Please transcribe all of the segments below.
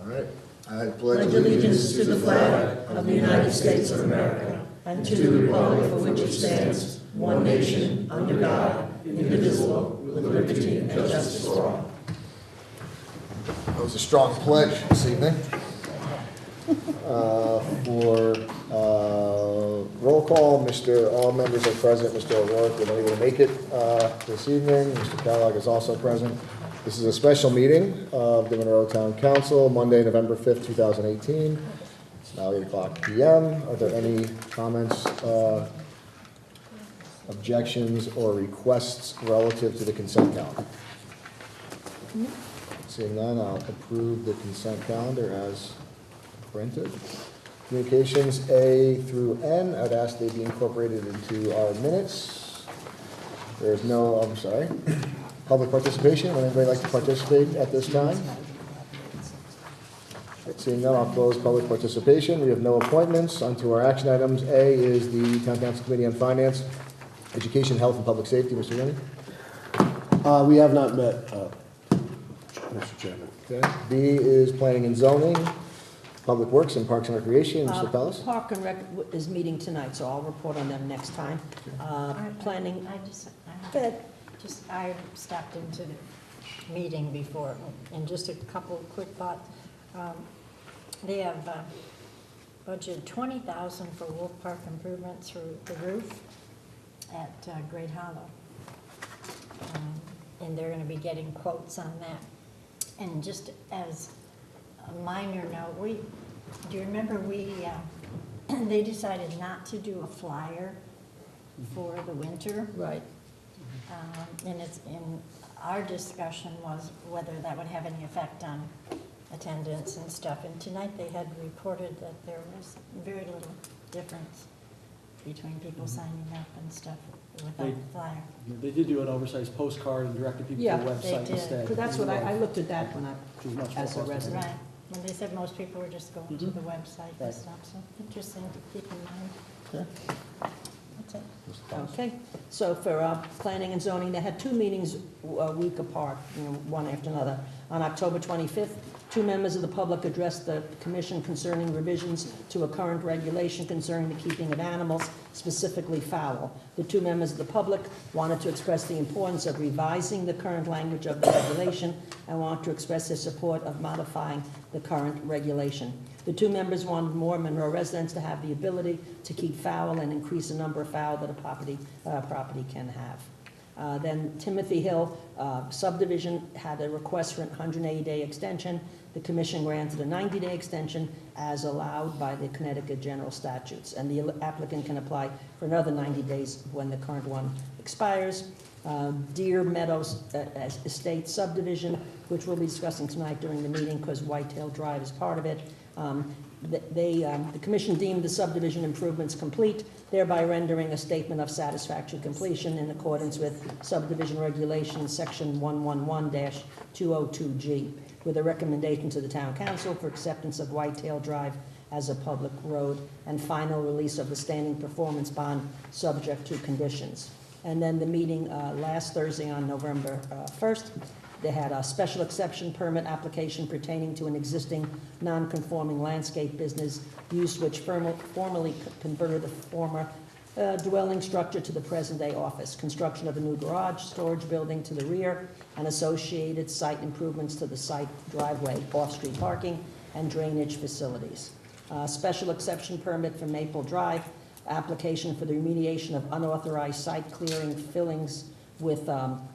All right. I pledge allegiance to the flag of the United States of America and to the republic for which it stands, one nation, under God, indivisible, with liberty and justice for all. That was a strong pledge this evening. For roll call, all members are present. Mr. O'Rourke was able to make it this evening. Mr. Kellogg is also present. This is a special meeting of the Monroe Town Council, Monday, November 5th, 2018. It's now 8:00 p.m. Are there any comments, objections, or requests relative to the consent calendar? Seeing none, I'll approve the consent calendar as printed. Communications A through N, I'd ask they be incorporated into our minutes. There's no, I'm sorry, public participation. Would anybody like to participate at this time? Seeing none, I'll close public participation. We have no appointments. On to our action items. A is the Town Council Committee on Finance, Education, Health, and Public Safety. Mr. Rennie? We have not met, Mr. Chairman. Okay. B is Planning and Zoning, Public Works, and Parks and Recreation. Mr. Pellis? Park and Rec is meeting tonight, so I'll report on them next time. Planning. Go ahead. I stopped into the meeting before, and just a couple of quick thoughts. They have budgeted $20,000 for Wolf Park improvements for the roof at Great Hollow. And they're going to be getting quotes on that. And just as a minor note, do you remember they decided not to do a flyer for the winter? Right. And our discussion was whether that would have any effect on attendance and stuff. And tonight they had reported that there was very little difference between people signing up and stuff without the flyer. They did do an oversized postcard and directed people to the website instead. Because that's what I looked at that when as a more resident. Right. And they said most people were just going to the website and Right. stuff. So interesting to keep in mind. Okay. That's it. Okay, so for planning and zoning, they had two meetings a week apart, one after another. On October 25th, two members of the public addressed the commission concerning revisions to a current regulation concerning the keeping of animals, specifically fowl. The two members of the public wanted to express the importance of revising the current language of the regulation and want to express their support of modifying the current regulation. The two members wanted more Monroe residents to have the ability to keep fowl and increase the number of fowl that a property can have. Then Timothy Hill subdivision had a request for a 180-day extension. The commission granted a 90-day extension as allowed by the Connecticut general statutes. And the applicant can apply for another 90 days when the current one expires. Deer Meadows Estate subdivision, which we'll be discussing tonight during the meeting because Whitetail Drive is part of it. The commission deemed the subdivision improvements complete, thereby rendering a statement of satisfactory completion in accordance with subdivision regulations section 111-202G, with a recommendation to the town council for acceptance of Whitetail Drive as a public road and final release of the standing performance bond subject to conditions. And then the meeting last Thursday on November 1st, they had a special exception permit application pertaining to an existing non-conforming landscape business use which formerly converted a former dwelling structure to the present-day office, construction of a new garage, storage building to the rear, and associated site improvements to the site driveway, off-street parking, and drainage facilities. Special exception permit for Maple Drive, application for the remediation of unauthorized site clearing, fillings with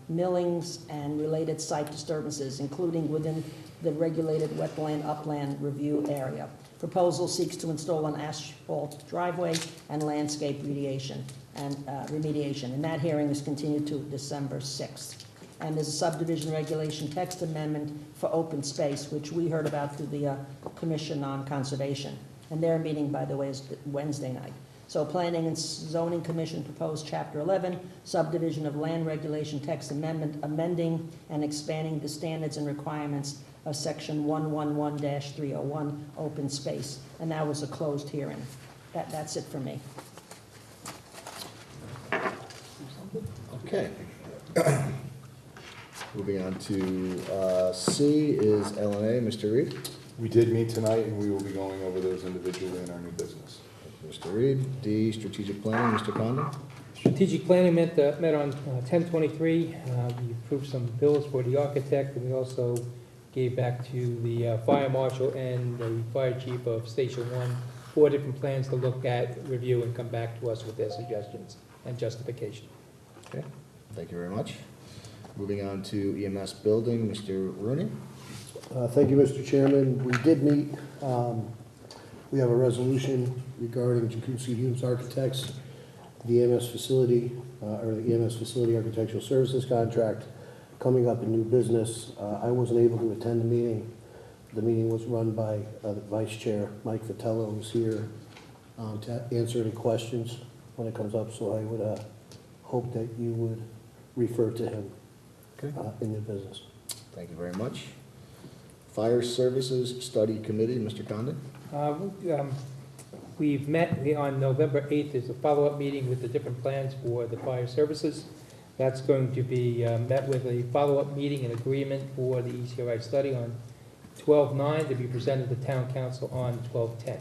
millings and related site disturbances, including within the regulated wetland upland review area. Proposal seeks to install an asphalt driveway and landscape remediation. And that hearing is continued to December 6th. And there's a subdivision regulation text amendment for open space, which we heard about through the Commission on Conservation. And their meeting, by the way, is Wednesday night. So Planning and Zoning Commission proposed Chapter 11, subdivision of land regulation text amendment, amending and expanding the standards and requirements of Section 111-301, open space. And that was a closed hearing. That's it for me. Okay. Moving on to C is LNA, Mr. Reed. We did meet tonight, and we will be going over those individually in our new business. Mr. Reed. D, strategic planning, Mr. Condon. Strategic planning met on 10/23. We approved some bills for the architect, and we also gave back to the fire marshal and the fire chief of Station 1 4 different plans to look at, review, and come back to us with their suggestions and justification. Okay, thank you very much. Moving on to EMS building, Mr. Rooney. Thank you, Mr. Chairman. We did meet. We have a resolution regarding Jacuzzi Humes Architects, the EMS facility, or the EMS facility architectural services contract coming up in new business. I wasn't able to attend the meeting. The meeting was run by the Vice Chair, Mike Vitello, who's here to answer any questions when it comes up, so I would hope that you would refer to him in new business. Thank you very much. Fire Services Study Committee, Mr. Condon. We've met on November 8th. There's a follow-up meeting with the different plans for the fire services. That's going to be met with a follow-up meeting and agreement for the ECRI study on 12/9 to be presented to Town Council on 12/10.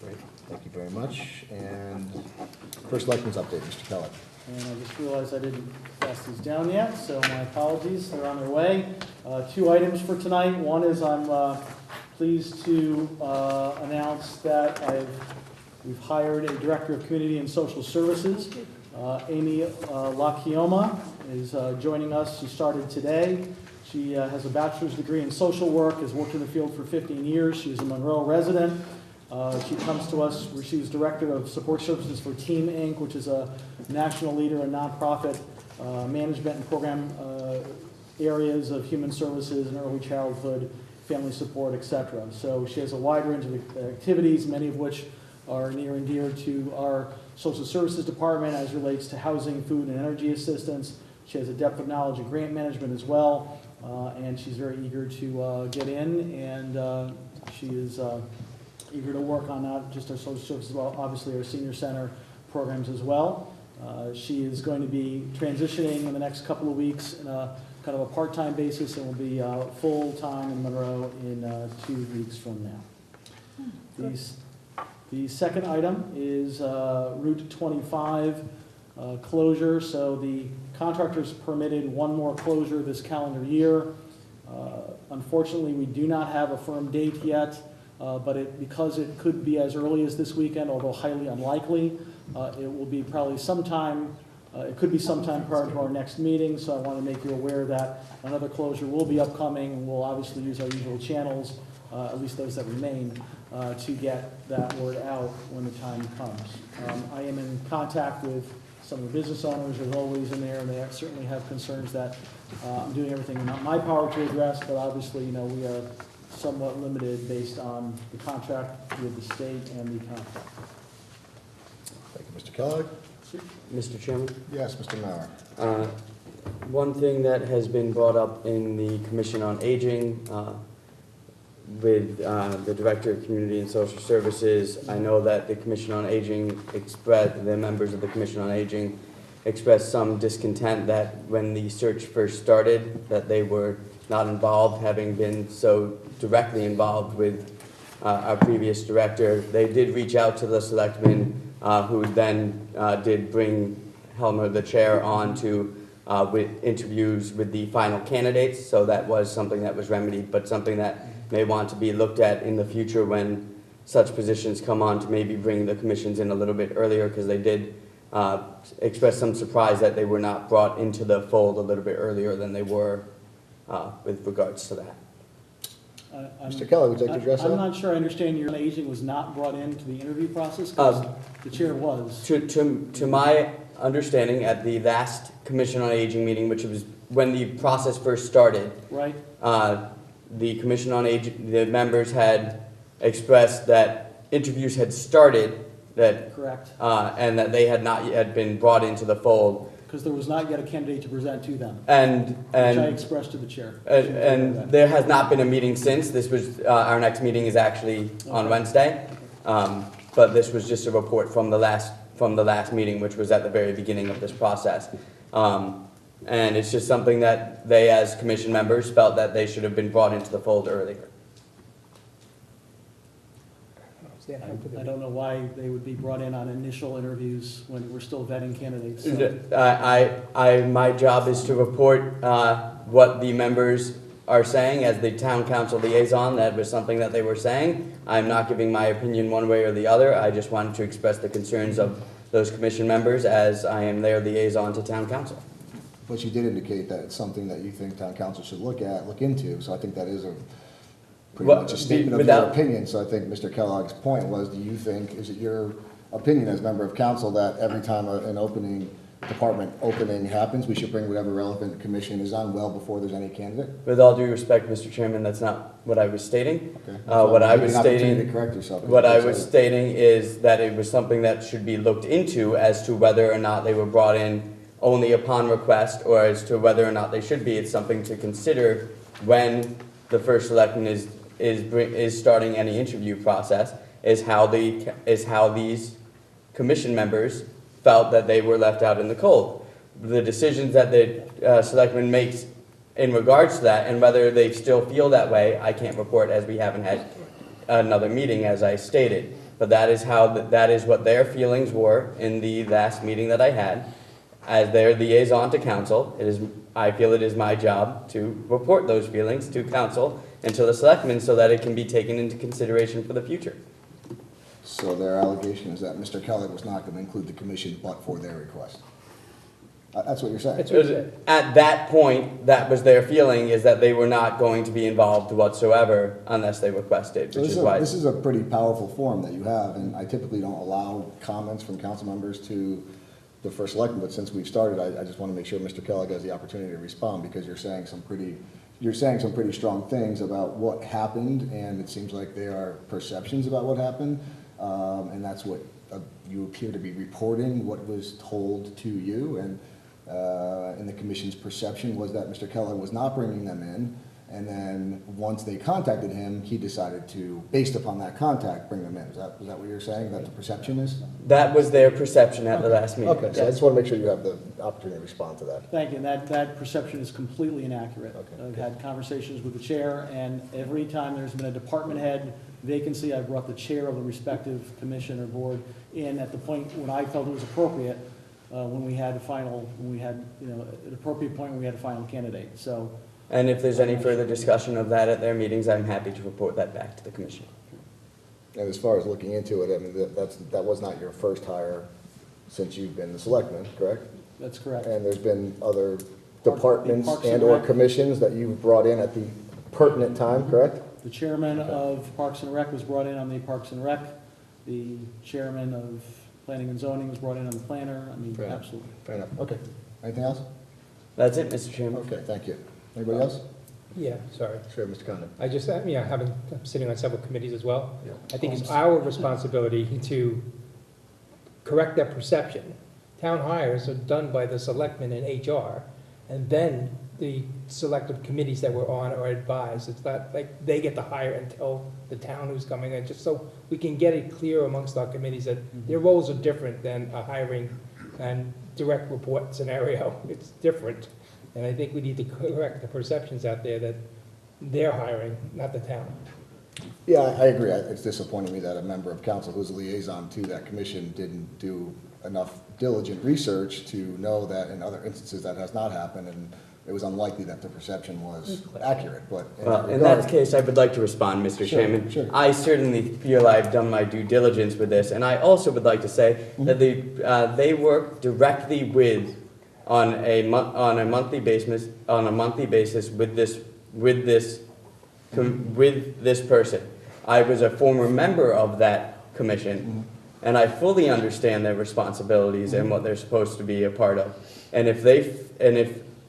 Great, thank you very much. And First Selectmen's update, Mr. Kellogg. And I just realized I didn't pass these down yet, so my apologies, they're on their way. Two items for tonight. One is I'm pleased to announce that we've hired a Director of Community and Social Services. Amy Lachioma is joining us. She started today. She has a bachelor's degree in social work, has worked in the field for 15 years. She's a Monroe resident. She comes to us where she was Director of Support Services for Team Inc., which is a national leader in nonprofit management and program areas of human services and early childhood, family support, etc. So she has a wide range of activities, many of which are near and dear to our social services department as relates to housing, food, and energy assistance. She has a depth of knowledge in grant management as well, and she's very eager to get in, and she is eager to work on not just our social services, but obviously our senior center programs as well. She is going to be transitioning in the next couple of weeks in a kind of a part-time basis, and will be full-time in Monroe in 2 weeks from now. The second item is Route 25 closure. So the contractors permitted one more closure this calendar year. Unfortunately, we do not have a firm date yet, but because it could be as early as this weekend, although highly unlikely, it will be probably sometime, it could be sometime prior to our next meeting, so I want to make you aware that another closure will be upcoming, and we'll obviously use our usual channels, at least those that remain, to get that word out when the time comes. I am in contact with some of the business owners, as always, in there, and they certainly have concerns that I'm doing everything in my power to address, but obviously, we are somewhat limited based on the contract with the state and the contract. Thank you, Mr. Kellogg. Mr. Chairman, Yes, Mr. Mauer. one thing that has been brought up in the Commission on Aging with the Director of Community and Social Services, I know that the Commission on Aging the members of the Commission on Aging expressed some discontent that when the search first started, that they were not involved, having been so directly involved with our previous director. They did reach out to the selectmen, who then did bring Helmer, the chair, on to with interviews with the final candidates. So that was something that was remedied, but something that may want to be looked at in the future when such positions come on, to maybe bring the commissions in a little bit earlier, because they did express some surprise that they were not brought into the fold a little bit earlier than they were with regards to that. Mr. Kellogg, would you like to address that? I'm not sure I understand your aging was not brought into the interview process, because the chair was. To my understanding, at the last Commission on Aging meeting, which was when the process first started, Right? the Commission on Aging, the members had expressed that interviews had started, that Correct. and that they had not yet been brought into the fold. Because there was not yet a candidate to present to them, And which I expressed to the chair. and there has not been a meeting since. This was our next meeting is actually on Wednesday, but this was just a report from the last meeting, which was at the very beginning of this process. And it's just something that they, as commission members, felt that they should have been brought into the fold earlier. I don't know why they would be brought in on initial interviews when we're still vetting candidates. So My job is to report what the members are saying as the town council liaison. That was something that they were saying. I'm not giving my opinion one way or the other. I just wanted to express the concerns of those commission members as I am their liaison to town council. But you did indicate that it's something that you think town council should look into, so I think that is a pretty Well, much a statement of without- your opinion. So I think Mr. Kellogg's point was, do you think, is it your opinion as member of council that every time an department opening happens, we should bring whatever relevant commission is on well before there's any candidate? With all due respect, Mr. Chairman, that's not what I was stating. Okay. What I was Give you an opportunity stating, to correct yourself. what I was stating is that it was something that should be looked into as to whether or not they were brought in only upon request, or as to whether or not they should be. It's something to consider when the first selectman is starting any interview process, is how these commission members felt that they were left out in the cold. The decisions that the selectman makes in regards to that, and whether they still feel that way, I can't report, as we haven't had another meeting, as I stated. But that is what their feelings were in the last meeting that I had. As their liaison to council, I feel it is my job to report those feelings to council and to the selectmen so that it can be taken into consideration for the future. So their allegation is that Mr. Kellogg was not going to include the commission but for their request. That's what you're saying? That's what he said. At that point, that was their feeling, is that they were not going to be involved whatsoever unless they requested, So which is why. this is a pretty powerful forum that you have, and I typically don't allow comments from council members to the first selectman, but since we've started, I just want to make sure Mr. Kellogg has the opportunity to respond, because you're saying some pretty strong things about what happened, and it seems like they are perceptions about what happened, and that's what you appear to be reporting, what was told to you, and the commission's perception was that Mr. Kellogg was not bringing them in, and then once they contacted him, he decided to, based upon that contact, bring them in. Is that what you're saying, that the perception is? That was their perception at the last meeting. Okay, so I just want to make sure you have the opportunity to respond to that. Thank you, and that perception is completely inaccurate. Okay. I've had conversations with the chair, and every time there's been a department head vacancy, I've brought the chair of the respective commission or board in at the point when I felt it was appropriate, when we had an appropriate point when we had a final candidate, so. And if there's any further discussion of that at their meetings, I'm happy to report that back to the commission. And as far as looking into it, I mean, that was not your first hire since you've been the selectman, correct? That's correct. And there's been other departments Parks and and/or Rec. commissions that you've brought in at the pertinent time, correct? The chairman of Parks and Rec was brought in on the Parks and Rec. The chairman of Planning and Zoning was brought in on the planner. I mean, Fair enough. absolutely. Fair enough, okay. Anything else? That's it, Mr. Chairman. Okay, thank you. Anybody else? Yeah, sorry. Sure, Mr. Condon. I just, I'm sitting on several committees as well. Yeah. I think it's our responsibility to correct that perception. Town hires are done by the selectmen and HR, and then the selective committees that we're on are advised. It's not like they get to hire and tell the town who's coming in, just so we can get it clear amongst our committees that their roles are different than a hiring and direct report scenario. It's different. And I think we need to correct the perceptions out there that they're hiring, not the town. Yeah, I agree. It's disappointing me that a member of council who's a liaison to that commission didn't do enough diligent research to know that in other instances that has not happened, and it was unlikely that the perception was accurate, but. Well, in that case, I would like to respond, Mr. Sure, Chairman. sure. I certainly feel I've done my due diligence with this, and I also would like to say that they work directly with, on a monthly basis with this person. I was a former member of that commission, and I fully understand their responsibilities and what they're supposed to be a part of. And if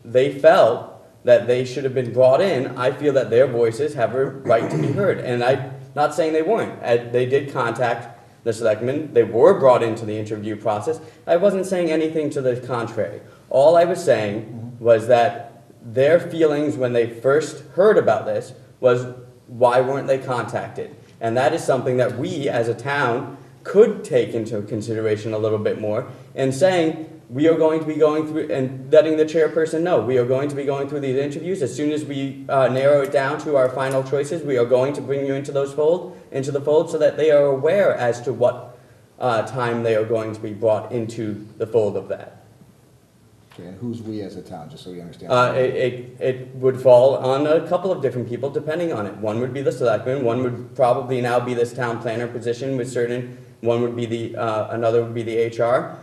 they felt that they should have been brought in, I feel that their voices have a right to be heard. And I'm not saying they weren't. They did contact the selectmen. They were brought into the interview process. I wasn't saying anything to the contrary. All I was saying was that their feelings when they first heard about this was, why weren't they contacted? And that is something that we as a town could take into consideration a little bit more, and saying, we are going to be going through and letting the chairperson know, we are going to be going through these interviews. As soon as we narrow it down to our final choices, we are going to bring you into the fold so that they are aware as to what time they are going to be brought into the fold of that. Okay, and who's we as a town, just so we understand? It would fall on a couple of different people depending on it. One would be the selectman, one would probably now be this town planner position with one would be another would be the HR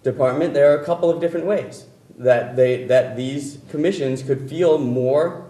department. There are a couple of different ways that these commissions could feel more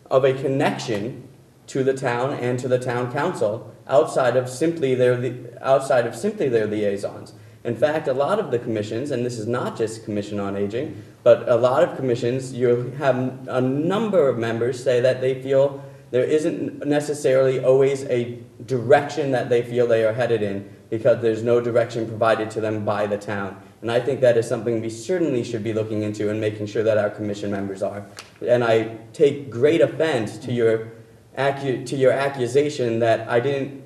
of a connection to the town and to the town council outside of simply their liaisons. In fact, a lot of the commissions, and this is not just Commission on Aging, but a lot of commissions, you have a number of members say that they feel there isn't necessarily always a direction that they feel they are headed in because there's no direction provided to them by the town. And I think that is something we certainly should be looking into and making sure that our commission members are. And I take great offense to your accusation that I didn't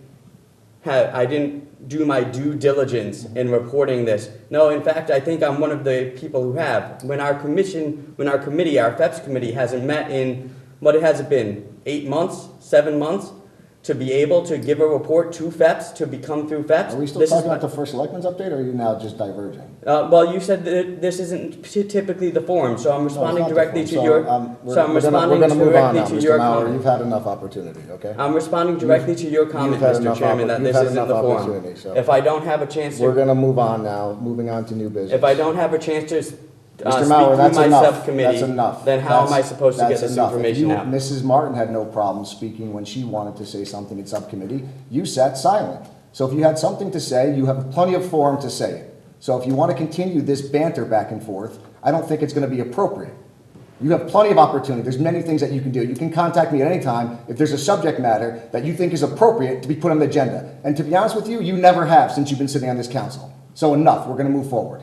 do my due diligence in reporting this. No, in fact, I think I'm one of the people who have. When our committee, our FEPS committee hasn't met in, what has it been, 8 months, 7 months, to be able to give a report to FEPS, to become through FEPS. Are we still talking about the first selectmen's update, or are you now just diverging? Well, you said that this isn't typically the forum, so I'm responding directly to your, We're gonna move on now, Mr. Mauer, comment. you've had enough opportunity, okay? I'm responding directly to your comment, had Mr. enough Chairman, that you've this had isn't the enough forum. opportunity, so- If I don't have a chance We're to, gonna move on now, moving on to new business. if I don't have a chance to speak Mr. through Mauer, that's my enough. subcommittee, That's enough. then how am I supposed to get That's this enough. If information you- out? Mrs. Martin had no problem speaking when she wanted to say something in subcommittee. You sat silent. So if you had something to say, you have plenty of forum to say it. So if you want to continue this banter back and forth, I don't think it's going to be appropriate. You have plenty of opportunity. There's many things that you can do. You can contact me at any time if there's a subject matter that you think is appropriate to be put on the agenda. And to be honest with you, you never have since you've been sitting on this council. So enough. We're going to move forward.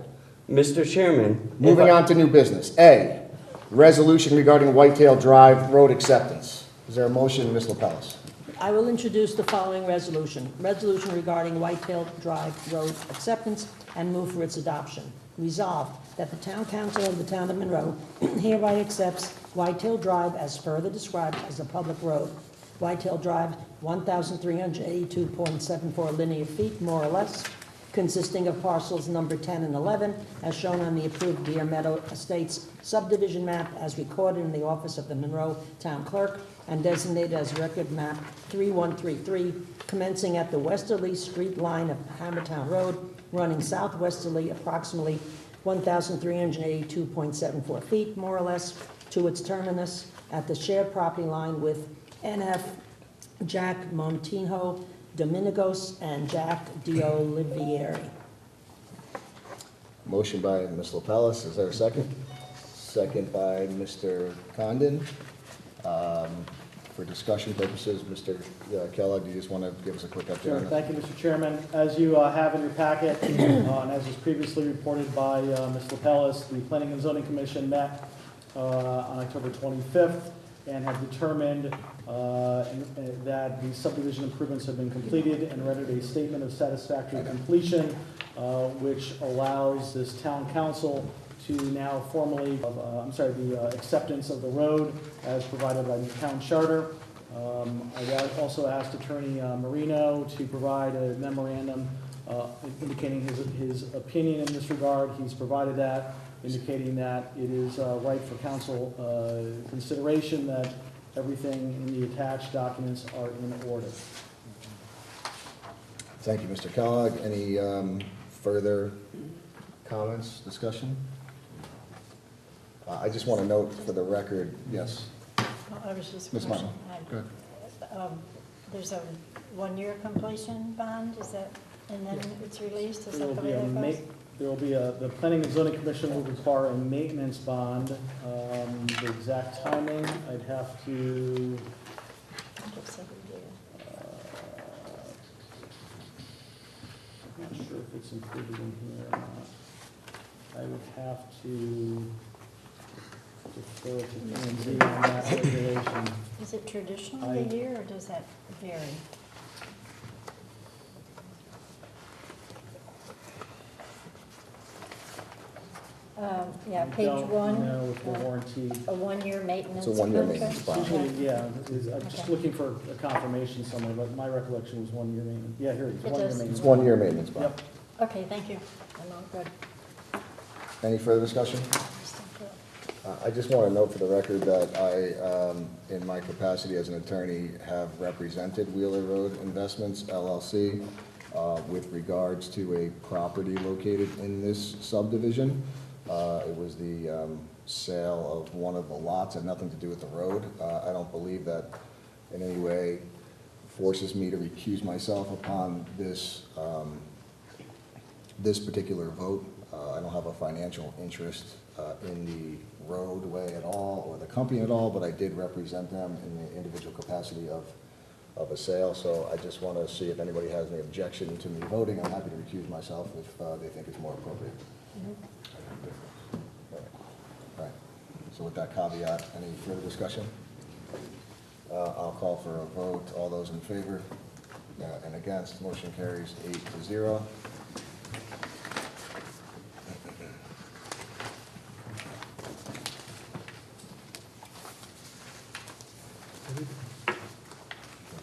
Mr. Chairman. Moving on to new business. A, resolution regarding Whitetail Drive road acceptance. Is there a motion, Ms. LaPellis? I will introduce the following resolution. Resolution regarding Whitetail Drive Road acceptance and move for its adoption. Resolved that the Town Council of the Town of Monroe hereby accepts Whitetail Drive as further described as a public road. Whitetail Drive, 1,382.74 linear feet, more or less, consisting of parcels number 10 and 11, as shown on the approved Deer Meadow Estates subdivision map as recorded in the office of the Monroe Town Clerk and designated as record map 3133, commencing at the westerly street line of Hammertown Road, running southwesterly approximately 1,382.74 feet, more or less, to its terminus at the shared property line with NF Jack Montijo Dominigos and Jack D'Olivieri. Motion by Ms. LaPellis. Is there a second? Second by Mr. Condon. For discussion purposes, Mr. Kellogg, do you just want to give us a quick update Sure, on that? thank you, Mr. Chairman. As you have in your packet, and as was previously reported by Ms. LaPellis, the Planning and Zoning Commission met on October 25th and have determined that the subdivision improvements have been completed and rendered a statement of satisfactory completion, which allows this town council to now formally, the acceptance of the road as provided by the town charter. I also asked Attorney Marino to provide a memorandum indicating his opinion in this regard. He's provided that, indicating that it is right for council consideration that everything in the attached documents are in order. Thank you, Mr. Kellogg. Any further comments, discussion? I just want to note for the record, yes. I was just. Ms. Martin, go ahead. There's a 1-year completion bond, is that, and then it's released, is There that will the be way a that goes? the Planning and Zoning Commission will require a maintenance bond. The exact timing, I'd have to, I think it's every year. I'm not sure if it's included in here or not. I would have to defer to P&Z on that regulation. Is it traditionally a year, or does that vary? Yeah, page Don't 1. know if the warranty, A 1-year maintenance It's a one-year contract? maintenance bond. usually, yeah, I'm just Okay. looking for a confirmation somewhere, but my recollection was 1 year maintenance. Yeah, here it is, It 1 year does. maintenance. It's 1 year maintenance bond. Yep. Okay, thank you. I'm all good. Any further discussion? I just want to note for the record that I, in my capacity as an attorney, have represented Wheeler Road Investments LLC with regards to a property located in this subdivision. It was the sale of one of the lots, had nothing to do with the road. I don't believe that in any way forces me to recuse myself upon this, this particular vote. I don't have a financial interest in the roadway at all, or the company at all, but I did represent them in the individual capacity of a sale, so I just want to see if anybody has any objection to me voting. I'm happy to recuse myself if they think it's more appropriate. Right. So with that caveat, any further discussion? I'll call for a vote. All those in favor and against, motion carries 8-0.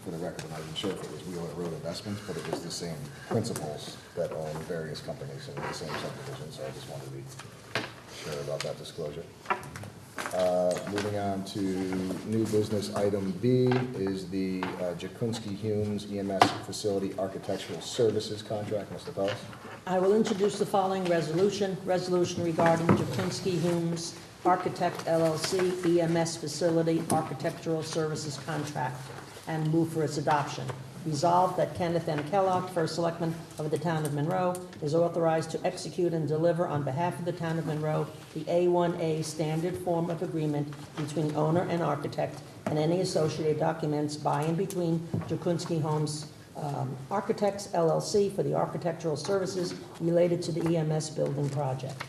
For the record, I'm not even sure if it was Wheeler Road Investments, but it was the same principals that own various companies in the same subdivision, so I just wanted to be sure about that disclosure. Moving on to new business, item B is the Jakunski Humes EMS Facility Architectural Services Contract. Mr. Pellis? I will introduce the following resolution regarding Jakunski Humes Architect LLC EMS Facility Architectural Services Contract, and move for its adoption. Resolved that Kenneth M. Kellogg, First Selectman of the Town of Monroe, is authorized to execute and deliver on behalf of the Town of Monroe the A1A standard form of agreement between owner and architect and any associated documents by and between Jakunski Homes Architects LLC for the architectural services related to the EMS building project.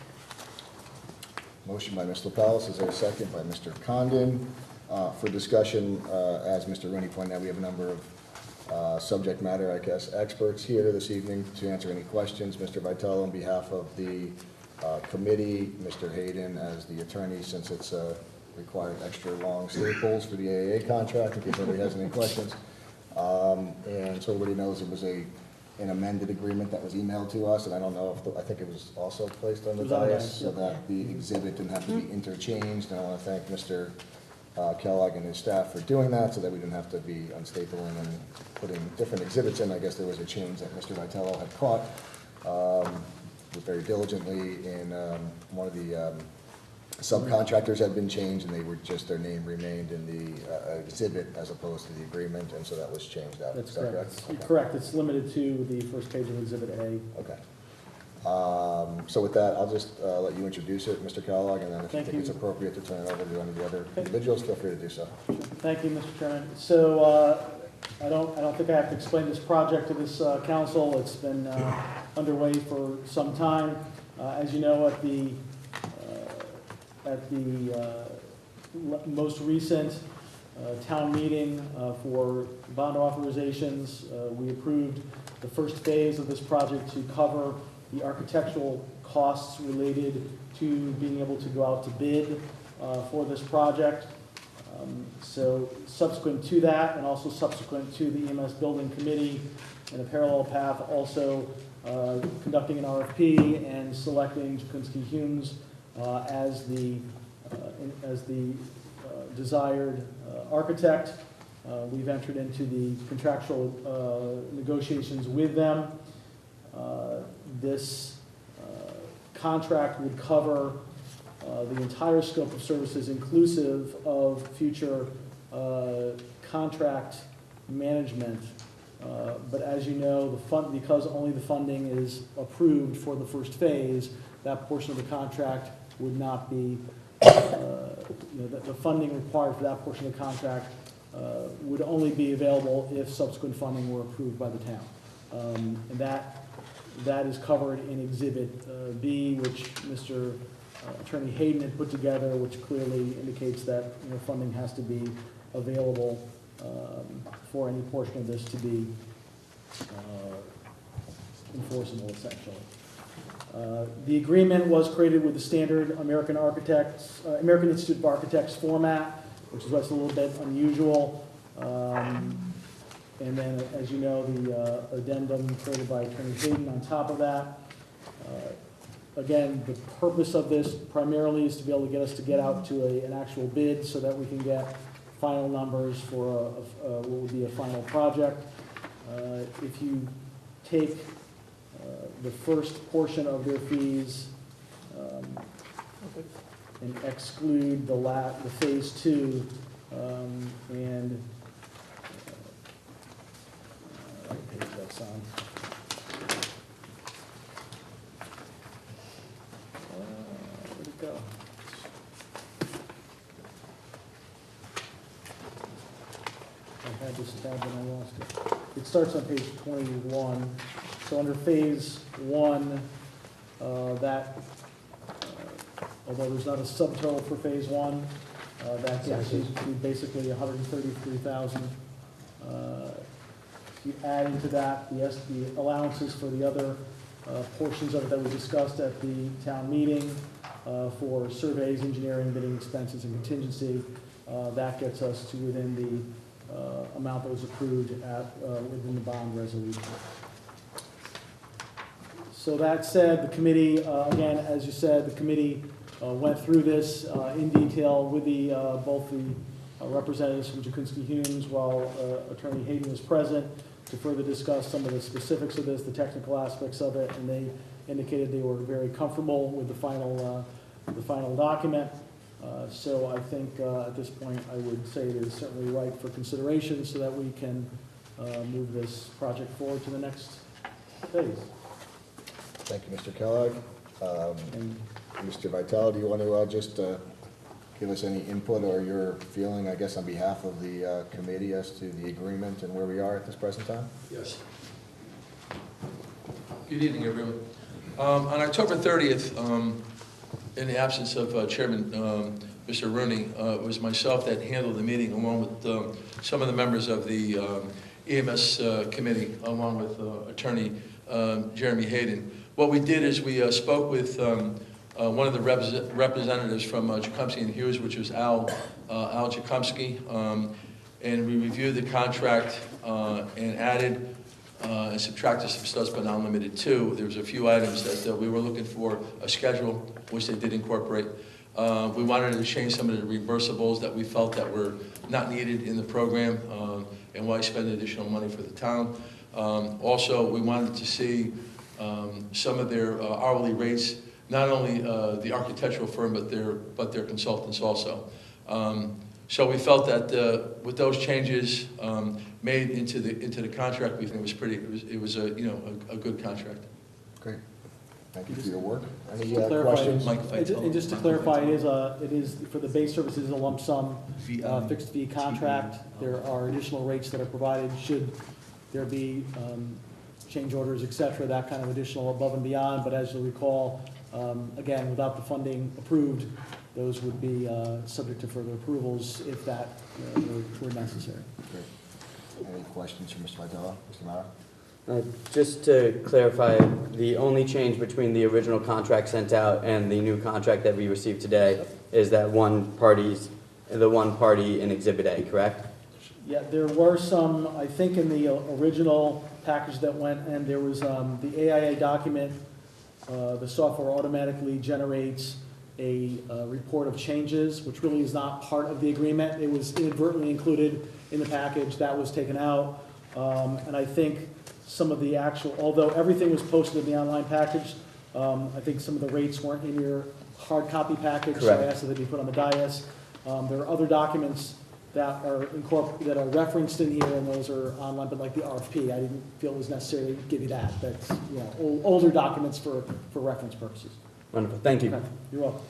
Motion by Mr. Pellis. Is there a second by Mr. Condon? For discussion, as Mr. Rooney pointed out, we have a number of subject matter, I guess, experts here this evening to answer any questions. Mr. Vitale on behalf of the committee, Mr. Hayden as the attorney, since it's required extra long staples for the AAA contract, in case anybody has any questions. And so everybody knows it was an amended agreement that was emailed to us, and I don't know if, I think it was also placed on the It was on dais, there, so that the exhibit didn't have to be interchanged. And I want to thank Mr. Kellogg and his staff for doing that, so that we didn't have to be unstapling and putting different exhibits in. I guess there was a change that Mr. Vitello had caught very diligently, and one of the subcontractors had been changed, and they were just, their name remained in the exhibit as opposed to the agreement, and so that was changed out. That's Is that correct. Okay. Correct, it's limited to the first page of Exhibit A. Okay. So with that, I'll just let you introduce it, Mr. Kellogg, and then if you Thank think it's you. appropriate to turn it over to any of the other individuals, feel free to do so. Thank you, Mr. Chairman. So I don't think I have to explain this project to this council. It's been underway for some time. As you know, at the most recent town meeting for bond authorizations, we approved the first phase of this project to cover the architectural costs related to being able to go out to bid for this project. So subsequent to that, and also subsequent to the EMS Building Committee, in a parallel path, also conducting an RFP and selecting Jakunski Humes as the desired architect. We've entered into the contractual negotiations with them. This contract would cover the entire scope of services, inclusive of future contract management. But as you know, because only the funding is approved for the first phase, that portion of the contract would not be, the funding required for that portion of the contract would only be available if subsequent funding were approved by the town. And that is covered in Exhibit B, which Mr. Attorney Hayden had put together, which clearly indicates that funding has to be available for any portion of this to be enforceable, essentially. The agreement was created with the standard American Institute of Architects format, which is what's a little bit unusual. And then, as you know, the addendum created by Attorney Hayden on top of that. Again, the purpose of this primarily is to be able to get out to an actual bid so that we can get final numbers for what would be a final project. If you take the first portion of their fees and exclude the phase 2 and what page that's on. Where'd it go? I had this tab and I lost it. It starts on page 21. So under phase 1, although there's not a subtotal for phase 1, that gets you to basically $133,000. If you add into that the allowances for the other portions of it that we discussed at the town meeting for surveys, engineering, bidding expenses, and contingency, that gets us to within the amount that was approved within the bond resolution. So that said, the committee, again, as you said, the committee went through this in detail with both the representatives from Jakunski Humes while Attorney Hayden was present to further discuss some of the specifics of this, the technical aspects of it, and they indicated they were very comfortable with the final document. So I think at this point I would say it is certainly ripe for consideration so that we can move this project forward to the next phase. Thank you, Mr. Kellogg. Mr. Vitale, do you want to just give us any input or your feeling, I guess, on behalf of the committee as to the agreement and where we are at this present time? Yes. Good evening, everyone. On October 30th, in the absence of Chairman Mr. Rooney, it was myself that handled the meeting along with some of the members of the EMS committee, along with Attorney Jeremy Hayden. What we did is we spoke with one of the representatives from Jakumsky and Hughes, which was Al Jakumsky, and we reviewed the contract and added and subtracted some stuff, but not limited to. There was a few items that we were looking for a schedule, which they did incorporate. We wanted to change some of the reimbursables that we felt that were not needed in the program, and why spend additional money for the town. Also, we wanted to see some of their hourly rates, not only the architectural firm, but their consultants also. So we felt that with those changes made into the contract, we think it was a good contract. Great. Thank you for your work. Any Clarify, questions? and just to clarify, it is for the base services, a lump sum fixed fee contract. There are additional rates that are provided should there be change orders, et cetera, that kind of additional above and beyond. But as you'll recall, again, without the funding approved, those would be subject to further approvals if that were necessary. Great. Any questions from Mr. Vitale? Mr. Mara? Just to clarify, the only change between the original contract sent out and the new contract that we received today is that the one party in Exhibit A, correct? Yeah, there were some, I think, in the original package that went, and there was the AIA document. The software automatically generates a report of changes, which really is not part of the agreement. It was inadvertently included in the package. That was taken out. And I think some of the although everything was posted in the online package, I think some of the rates weren't in your hard copy package. Correct. So I asked that they be put on the dais. There are other documents that are referenced in here, and those are online, but like the RFP, I didn't feel it was necessary to give you that. That's older documents for reference purposes. Wonderful, thank you. Okay. You're welcome.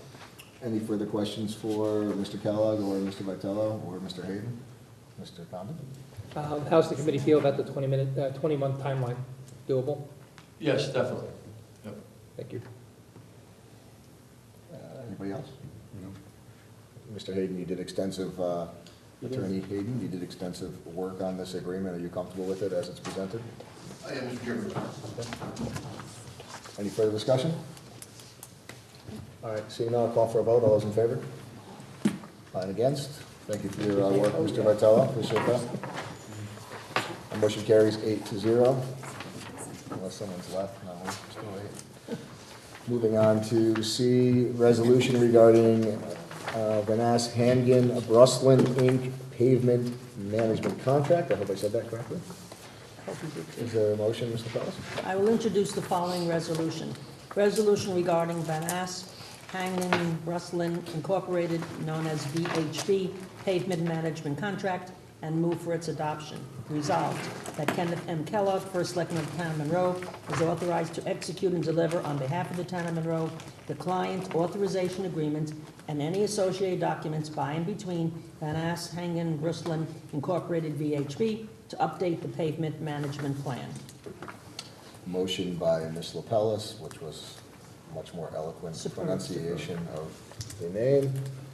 Any further questions for Mr. Kellogg or Mr. Vitale or Mr. Hayden? Mr. Condon? How's the committee feel about the 20-month timeline? Doable? Yes, definitely. Yep. Thank you. Anybody else? No. Mr. Hayden, you did extensive, Attorney Hayden, you did extensive work on this agreement. Are you comfortable with it as it's presented? I am, Mr. Chairman. Any further discussion? All right, seeing none, I'll call for a vote. All those in favor? And against? Thank you for your work, Mr. Vitale. Appreciate that. And motion carries 8-0. Unless someone's left, no, we're still 8. Moving on to C, resolution regarding Vanass Hangan Brustlin Inc. pavement management contract. I hope I said that correctly. Hope you did. Is there a motion, Mr. Pellis? I will introduce the following resolution. Resolution regarding Van Ass Hangman Bruslin Incorporated, known as VHB, pavement management contract, and move for its adoption. Resolved that Kenneth M. Kellogg, First Selectman of the Town of Monroe, is authorized to execute and deliver on behalf of the Town of Monroe the client authorization agreement and any associated documents by and between Van Ass Hangman Bruslin Incorporated, VHB, to update the pavement management plan. Motion by Ms. Lapellis, which was much more eloquent Superb, pronunciation of the name.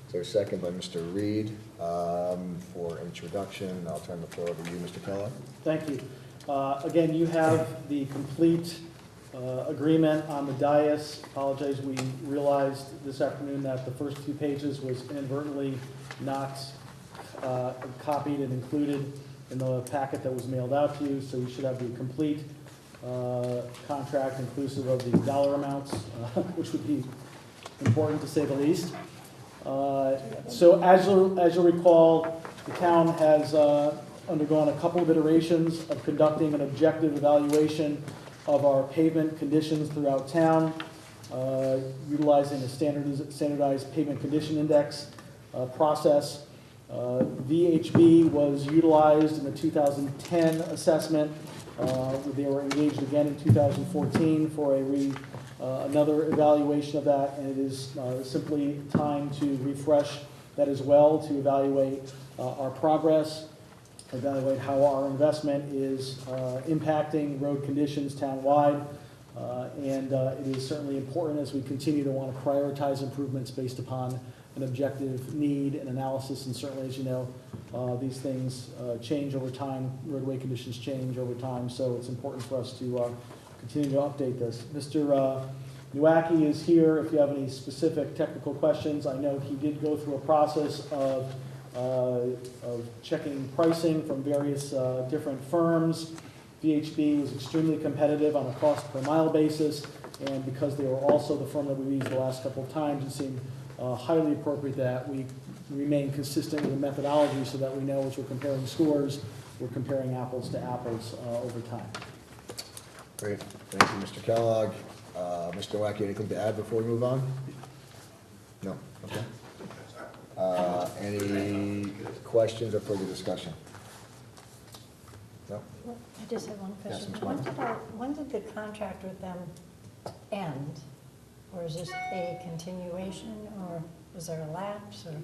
Is there a second by Mr. Reed for introduction? I'll turn the floor over to you, Mr. Kellogg. Thank you. Again, you have the complete agreement on the dais. Apologize, we realized this afternoon that the first 2 pages was inadvertently not copied and included in the packet that was mailed out to you, so you should have the complete contract inclusive of the dollar amounts, which would be important to say the least. So as you'll recall, the town has undergone a couple of iterations of conducting an objective evaluation of our pavement conditions throughout town, utilizing a standardized pavement condition index process. VHB was utilized in the 2010 assessment. They were engaged again in 2014 for another evaluation of that, and it is simply time to refresh that as well, to evaluate our progress, evaluate how our investment is impacting road conditions townwide, and it is certainly important as we continue to want to prioritize improvements based upon an objective need and analysis, and certainly, as you know, these things change over time, roadway conditions change over time, so it's important for us to continue to update this. Mr. Nowacki is here if you have any specific technical questions. I know he did go through a process of checking pricing from various different firms. VHB was extremely competitive on a cost per mile basis, and because they were also the firm that we used the last couple of times, it seemed highly appropriate that we remain consistent with the methodology so that we know as we're comparing scores, we're comparing apples to apples over time. Great. Thank you, Mr. Kellogg. Mr. Wacky, anything to add before we move on? No? Okay. Any questions or further discussion? No? I just have one Yes, question. Ms. Martin. When did the contract with them end? Or is this a continuation, or was there a lapse, or?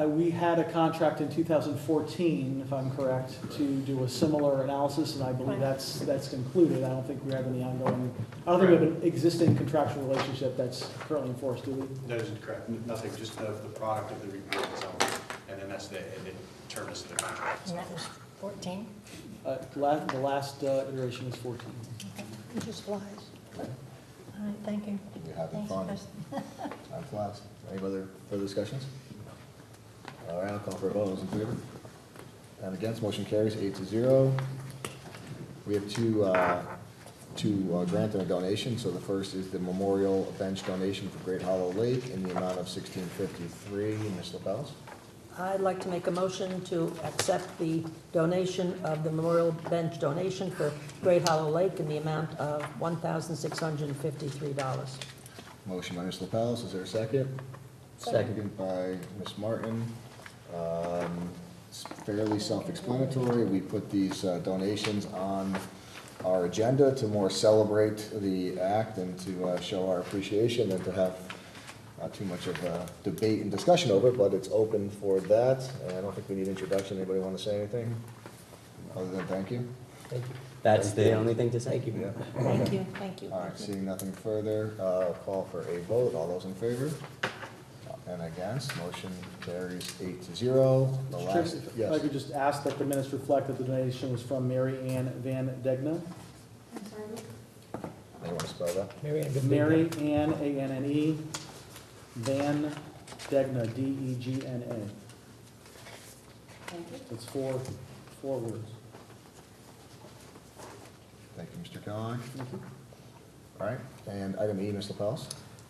We had a contract in 2014, if I'm correct, to do a similar analysis, and I believe that's concluded. I don't think we have any ongoing, I don't think we have an existing contractual relationship that's currently enforced, do we? That isn't correct. Nothing, just the product of the report itself, and then that's the term of the contract. And that was 14? The last iteration was 14. It just flies. All right, thank you. You're having Thanks, fun. Chris. Time flies. Any other further discussions? All right, I'll call for a vote. Those in favor? And against, motion carries 8-0. We have two grant and a donation. So the first is the memorial bench donation for Great Hollow Lake in the amount of $16.53. Ms. LaBelle? I'd like to make a motion to accept the donation of the memorial bench donation for Great Hollow Lake in the amount of $1,653. Motion by Ms. LaPellis, is there a second? Seconded by Ms. Martin. It's fairly self-explanatory. We put these donations on our agenda to more celebrate the act and to show our appreciation and to have not too much of a debate and discussion over it, but it's open for that. And I don't think we need introduction. Anybody want to say anything other than thank you? Thank you. That's the only thing to say. Yeah. Thank you, thank you. All right, seeing nothing further, I'll call for a vote. All those in favor? And against, motion carries 8-0. The Mr. last, Chairman, if I yes. could just ask that the minutes reflect that the donation was from Mary Ann Van Degna. Anyone want to spell that? Mary Ann Gambino. Mary Ann, A-N-N-E, Van Degna, D-E-G-N-A. It's four words. Thank you, Mr. Kellogg. All right, and item E, Ms. LaPellis.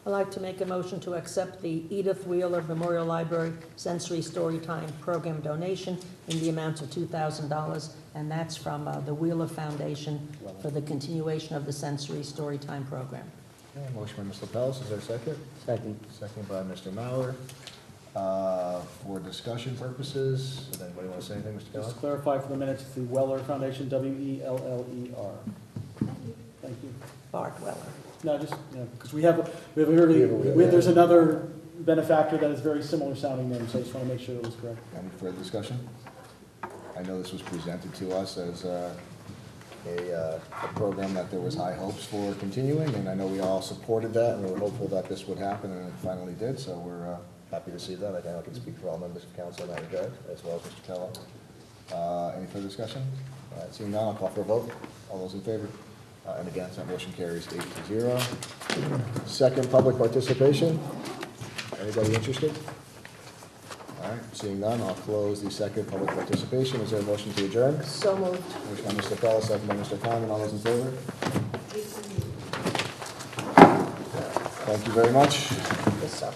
I'd like to make a motion to accept the Edith Wheeler Memorial Library Sensory Storytime Program donation in the amount of $2,000, and that's from the Wheeler Foundation for the continuation of the Sensory Storytime Program. Okay, motion by Ms. LaPellis, is there a second? Second. Second by Mr. Mauer. For discussion purposes, does anybody want to say anything, Mr. Just Kellogg? to clarify for the minutes, it's the Weller Foundation, W-E-L-L-E-R. Thank you. Bart Weller. No, just, because there's another benefactor that is very similar sounding name, so I just want to make sure it was correct. Any further discussion? I know this was presented to us as a program that there was high hopes for continuing, and I know we all supported that, and we were hopeful that this would happen, and it finally did, so we're happy to see that. I think I can speak for all members of council in that regard, as well as Mr. Kellogg. Any further discussion? All right, seeing none, I'll call for a vote. All those in favor? And against, that motion carries 8-0. Second, public participation. Anybody interested? All right, seeing none, I'll close the second public participation. Is there a motion to adjourn? So moved. Motion by Mr. Fellows, second by Mr. Condon. All those in favor? Thank you very much. Yes, sir.